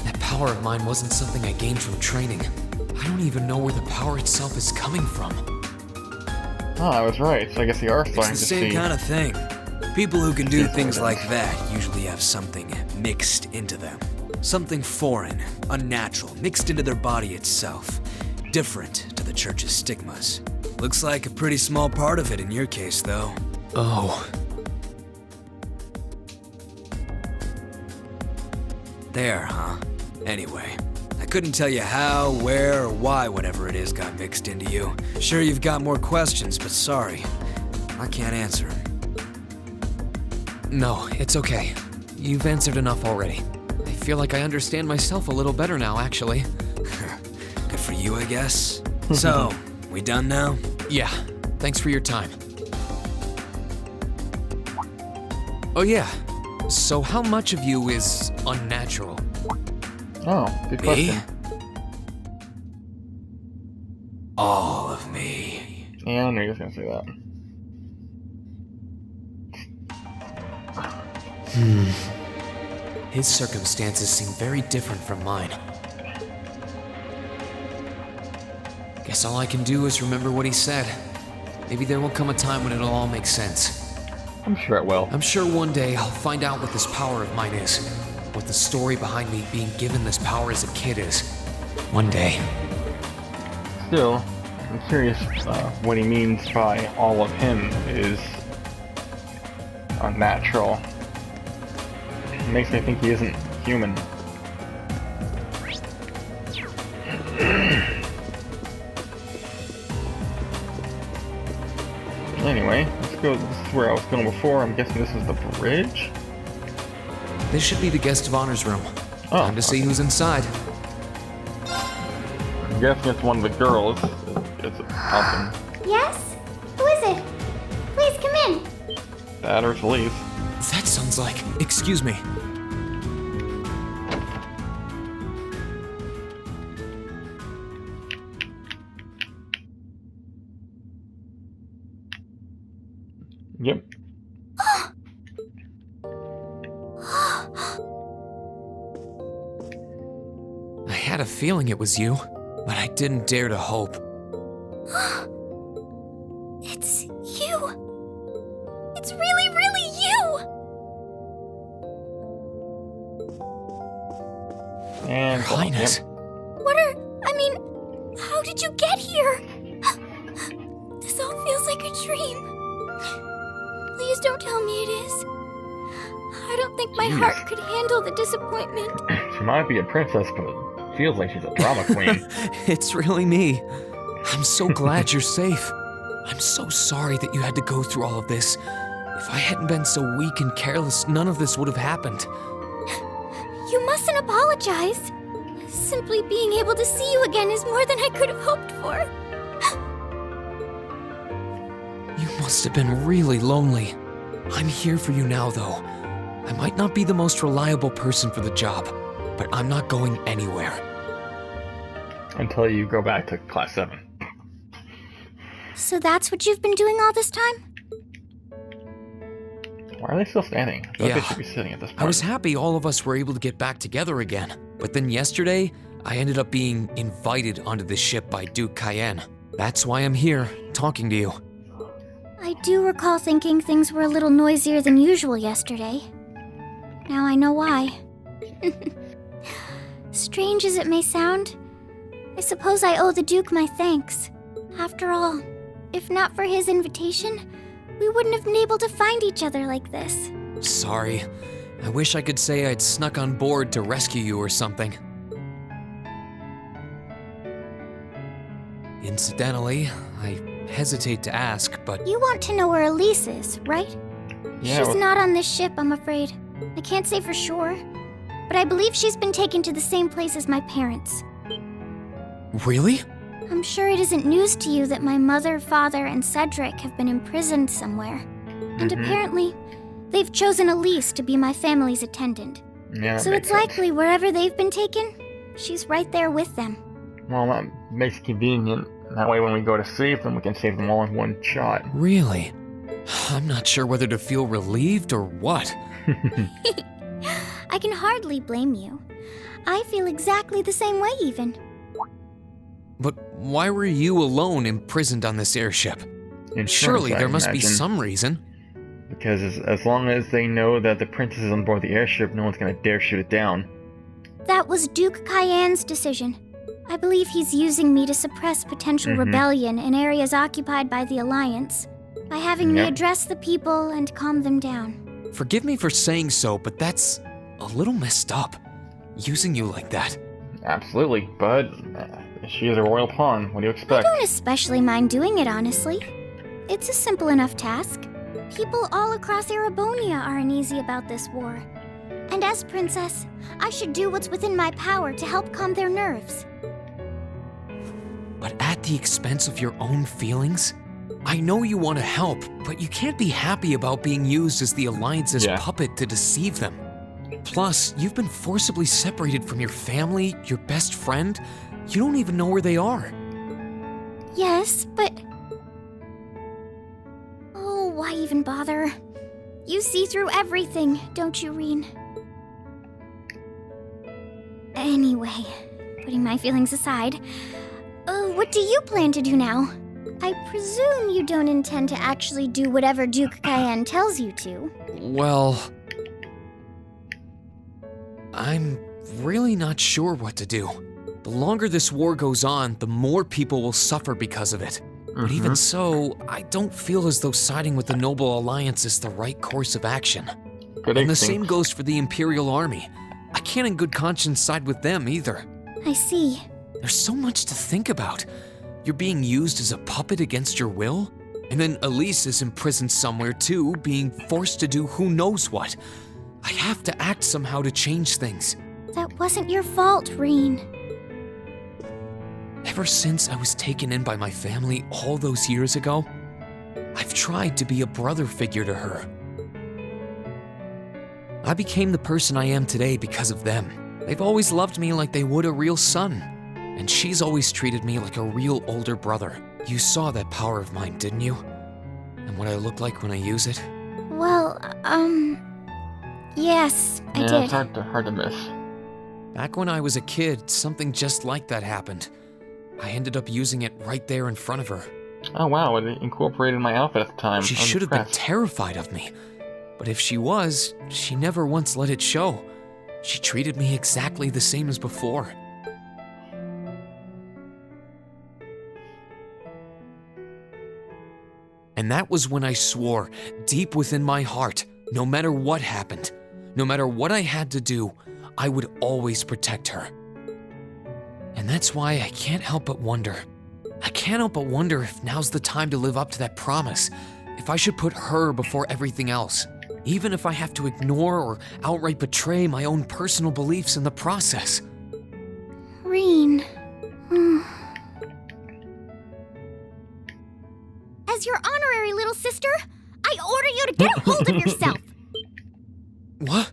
That power of mine wasn't something I gained from training. I don't even know where the power itself is coming from. Oh, I was right. So I guess you are starting It's to the same see. kind of thing. People who can do things like that usually have something mixed into them. Something foreign, unnatural, mixed into their body itself. Different to the church's stigmas. Looks like a pretty small part of it in your case, though. Oh. There, huh? Anyway, I couldn't tell you how, where, or why whatever it is got mixed into you. Sure you've got more questions, but sorry. I can't answer them. No, it's okay. You've answered enough already. I feel like I understand myself a little better now, actually. Good for you, I guess. So, we done now? Yeah, thanks for your time. Oh yeah, so how much of you is unnatural? Oh, good question. Me? All of me. Yeah, I knew you were gonna say that. His circumstances seem very different from mine. Guess all I can do is remember what he said. Maybe there will come a time when it'll all make sense. I'm sure it will. I'm sure one day I'll find out what this power of mine is. What the story behind me being given this power as a kid is. One day. Still, I'm curious what he means by all of him is unnatural. It makes me think he isn't human. Anyway, let's go. This is where I was going before. I'm guessing this is the bridge? This should be the guest of honor's room. Oh, Time to see who's inside. I'm guessing it's one of the girls. It's something. Yes? Who is it? Please come in. That or Felice. That sounds like... Excuse me. Yep. I had a feeling it was you, but I didn't dare to hope. It's you. It's really, really you. And Your Highness. How did you get here? This all feels like a dream. Please don't tell me it is. I don't think my heart could handle the disappointment. She might be a princess, but it feels like she's a drama queen. It's really me. I'm so glad you're safe. I'm so sorry that you had to go through all of this. If I hadn't been so weak and careless, none of this would have happened. You mustn't apologize. Simply being able to see you again is more than I could have hoped for. You must have been really lonely. I'm here for you now, though. I might not be the most reliable person for the job, but I'm not going anywhere. Until you go back to class 7. So that's what you've been doing all this time? Why are they still standing? I feel like they should be sitting at this point. I was happy all of us were able to get back together again, but then yesterday, I ended up being invited onto the ship by Duke Cayenne. That's why I'm here, talking to you. I do recall thinking things were a little noisier than usual yesterday. Now I know why. Strange as it may sound, I suppose I owe the Duke my thanks. After all, if not for his invitation, we wouldn't have been able to find each other like this. Sorry. I wish I could say I'd snuck on board to rescue you or something. Incidentally, I hesitate to ask, but... You want to know where Elise is, right? Yeah, She's not on this ship, I'm afraid. I can't say for sure, but I believe she's been taken to the same place as my parents. Really? I'm sure it isn't news to you that my mother, father, and Cedric have been imprisoned somewhere. And apparently, they've chosen Elise to be my family's attendant. Yeah, so it's likely wherever they've been taken, she's right there with them. Well, that makes it convenient. That way when we go to save them, we can save them all in one shot. Really? I'm not sure whether to feel relieved or what. I can hardly blame you. I feel exactly the same way, even. But why were you alone imprisoned on this airship? Insurance, Surely there I must be imagine. some reason. The Because as long as they know that the princess is on board the airship, no one's gonna dare shoot it down. That was Duke Cayenne's decision. I believe he's using me to suppress potential rebellion in areas occupied by the Alliance, by having me address the people and calm them down. Forgive me for saying so, but that's a little messed up. Using you like that. Absolutely, but she is a royal pawn. What do you expect? I don't especially mind doing it, honestly. It's a simple enough task. People all across Erebonia are uneasy about this war. And as princess, I should do what's within my power to help calm their nerves. But at the expense of your own feelings? I know you want to help, but you can't be happy about being used as the Alliance's puppet to deceive them. Plus, you've been forcibly separated from your family, your best friend. You don't even know where they are. Yes, but... Oh, why even bother? You see through everything, don't you, Rean? Anyway, putting my feelings aside, what do you plan to do now? I presume you don't intend to actually do whatever Duke Cayenne tells you to. Well... I'm really not sure what to do. The longer this war goes on, the more people will suffer because of it. But even so, I don't feel as though siding with the Noble Alliance is the right course of action. And the same goes for the Imperial Army. I can't in good conscience side with them either. I see. There's so much to think about. You're being used as a puppet against your will? And then Elise is imprisoned somewhere too, being forced to do who knows what. I have to act somehow to change things. That wasn't your fault, Rean. Ever since I was taken in by my family all those years ago, I've tried to be a brother figure to her. I became the person I am today because of them. They've always loved me like they would a real son, and she's always treated me like a real older brother. You saw that power of mine, didn't you? And what I look like when I use it? Well, yes, I did. It's hard to miss. Back when I was a kid, something just like that happened. I ended up using it right there in front of her. Oh wow, it incorporated my outfit at the time. She should have been terrified of me. But if she was, she never once let it show. She treated me exactly the same as before. And that was when I swore, deep within my heart, no matter what happened, no matter what I had to do, I would always protect her. And that's why I can't help but wonder. I can't help but wonder if now's the time to live up to that promise, if I should put her before everything else, even if I have to ignore or outright betray my own personal beliefs in the process. Rean. As your honorary little sister, I order you to get a hold of yourself! What?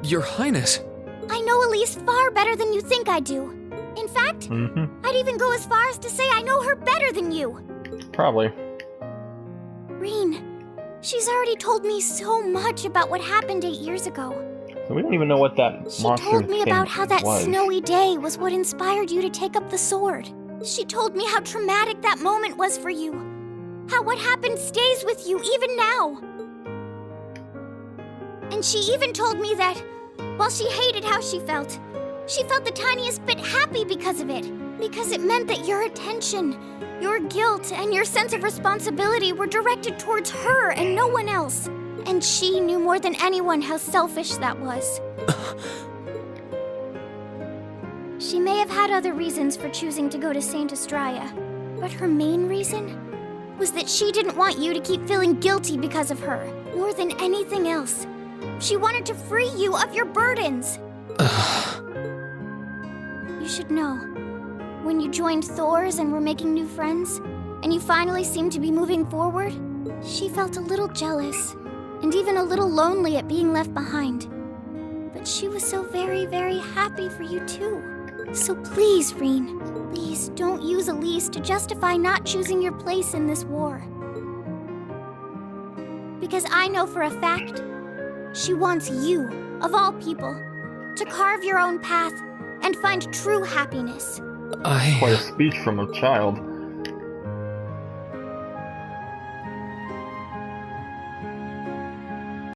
Your Highness. I know Elise far better than you think I do. In fact, I'd even go as far as to say I know her better than you. Probably. Rean, she's already told me so much about what happened 8 years ago. So we don't even know what that monster She told me about how that was. snowy day was what inspired you to take up the sword. She told me how traumatic that moment was for you. How what happened stays with you even now. And she even told me that, while she hated how she felt the tiniest bit happy because of it. Because it meant that your attention, your guilt, and your sense of responsibility were directed towards her and no one else. And she knew more than anyone how selfish that was. She may have had other reasons for choosing to go to Saint Estrella, but her main reason was that she didn't want you to keep feeling guilty because of her, more than anything else. She wanted to free you of your burdens. You should know, when you joined Thor's and were making new friends, and you finally seemed to be moving forward, she felt a little jealous, and even a little lonely at being left behind. But she was so very, very happy for you too. So please, Rean, please don't use Elise to justify not choosing your place in this war. Because I know for a fact, she wants you, of all people, to carve your own path and find true happiness. Quite a speech from a child.